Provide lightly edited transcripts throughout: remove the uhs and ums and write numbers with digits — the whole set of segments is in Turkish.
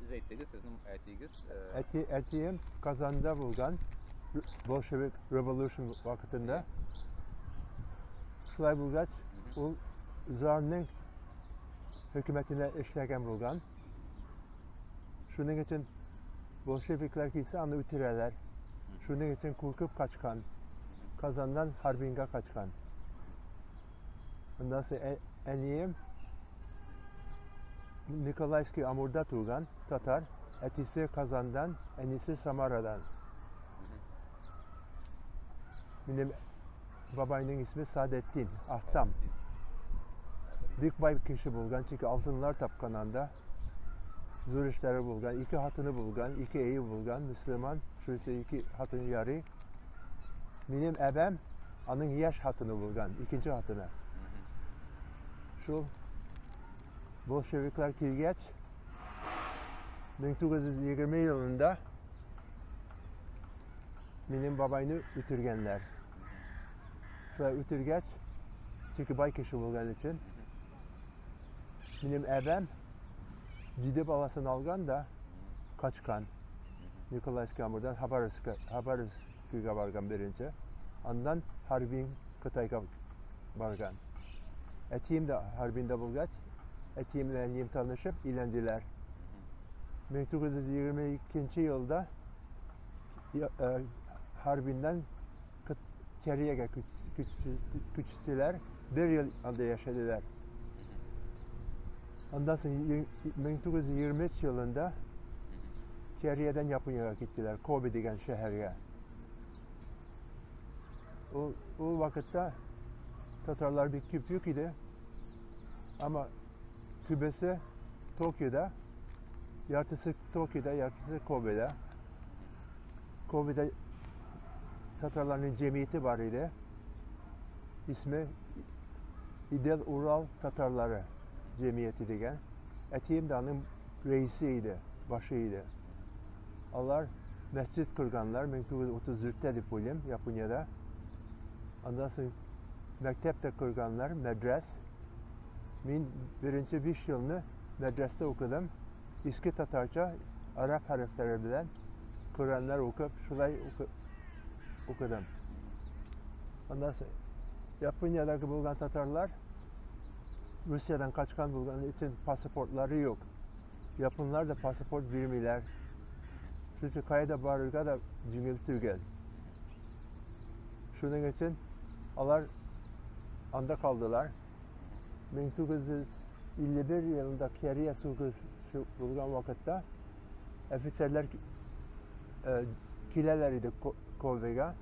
siz aytdingiz, sizning aytingiz Etiyim Kazan'da bulgan Bolshevik Revolution vakitinde. Şulay bulgaç, o zarning hükümetine işlegen bulgan. Şunun için Bolşevikler ise anı bitireler. Şunun için korkup kaçkan. Kazan'dan Harbin'e kaçkan. Ondan sonra eniyim Nikolayski Amur'da turgan Tatar. Etisi Kazan'dan, enisi Samara'dan. Benim babayının ismi Saadettin Ahtam. Büyük bay kişi bulgan çünkü altınlar tapkananda. Zor işleri bulgan, iki hatını bulgan, iki eyi bulgan, Müslüman, şu işte iki hatını yarı. Benim ebem, onun yaş hatını bulgan, ikinci hatını. Şu Bolşevikler kirgeç, 1920 yılında benim babayını ütürgenler. Şöyle ütürgeç, çünkü bay kişi bulgan için. Benim ebem, ciddi balasını algan da kaçkan. Nikolayski Amur'dan Habarovsk'a bargan birinci. Ondan Harbin Kıtay'a bargan. Etiyim de Harbin'de bulgaç. Etiyimle eniyim tanışıp ilendiler. 1922 yılda Harbin'den Keriye'ye küçüldüler. Bir yıl anda yaşadılar. Ondan sonra 1923 yılında Keriye'den Japonya'ya gittiler. Kobe degen şehre. O vakitte Tatarlar bir küp idi. Ama kübesi Tokyo'da, yartısı Tokyo'da, yartısı Kobe'de. Kobe'de Tatarların cemiyeti var idi. İsmi İdel Ural Tatarları cemiyeti degen. Etiyim Dağı'nın reisiydi, başıydı. Onlar mescit kurganlar 1934'te dipolim Japonya'da. Ondan sonra mektepte kurganlar, medres. Ben birinci 5 yılını medreste okudum. İski Tatarca, Arap harfleri bilen Kur'anlar okup, şulay okudum. Ondan sonra Japonya'daki bulgan Tatarlar Rusya'dan kaçkan bulgan için pasaportları yok. Japonlar da pasaport vermiyorlar. Çünkü kayda barırga da cingil tügel. Şunun için onlar anda kaldılar. 1951 yılında Keriye Sulg'u bulgan vakitte ofiserler kileler idi Kobe'ga.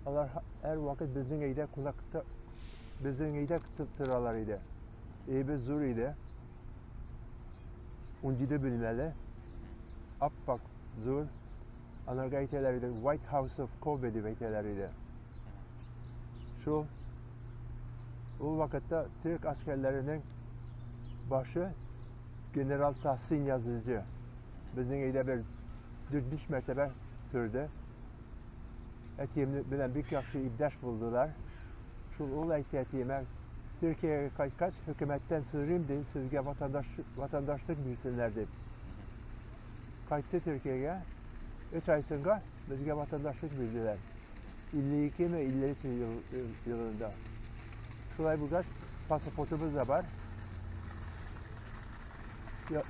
Onlar her vakit bizden eyde kulakta bizden eyde tıralar idi. Bir zor idi. Uncide bilmeli. Appak zor. Onlar gayteleriydi. White House of Kobe gayteleriydi. Şu o vakitte Türk askerlerinin başı General Tahsin Yazıcı. Bizden eyde bir 4-5 mertebe türdü. Etiyimli bilen bir yakşı ibdaş buldular. Şu olay etiyime Türkiye'ye kaç hükümetten sığırayım değil, sizge vatandaşlık bilsinler deyip. Kaçtı Türkiye'ye. 3 ay sonra bizge vatandaşlık bildiler. 52 ve 53 yılında. Şulay bulgaç pasaportumuz da var. Ya,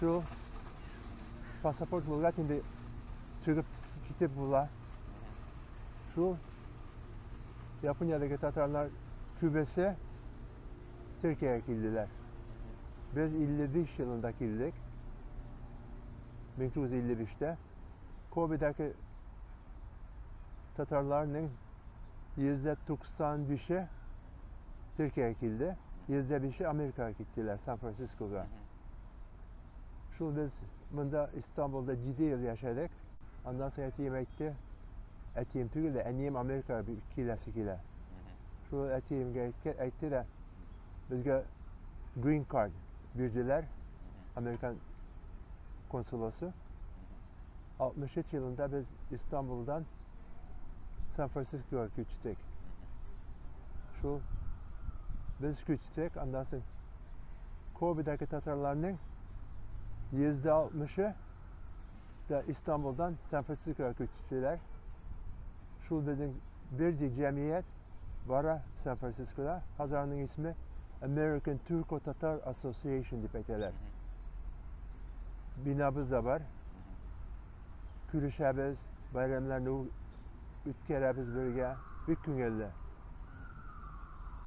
şu pasaport bulgaç şimdi çıkıp gidip bula. Şu Japonya'daki Tatarlar kübesi Türkiye'ye girdiler. Biz 55 yılında girdik. 1955'te Kobe'deki Tatarların %95'i Türkiye'ye girdi. %5'i Amerika'ya gittiler, San Francisco'ya. Şu biz bunda İstanbul'da 7 yıl yaşadık. Ondan sonra etiyim etti. Etiyim tügül de eniyim Amerika'ya bir kilesi kile. Şu etiyim etti de bizge green card verdiler. Amerikan konsolosu. 63 yılında biz İstanbul'dan San Francisco'ya göçtük. Şu biz küçüksek ondan sonra Kobe'deki Tatarların %60'ı da İstanbul'dan San Francisco'ya göçtüler. Şu bizim bir cemiyet var San Francisco'da. Hazarının ismi American Turko-Tatar Association deyip eteler. Binamız da var. Külüşəbiz, bayramlarını ütkərəbiz bölge. Bir gün geldi.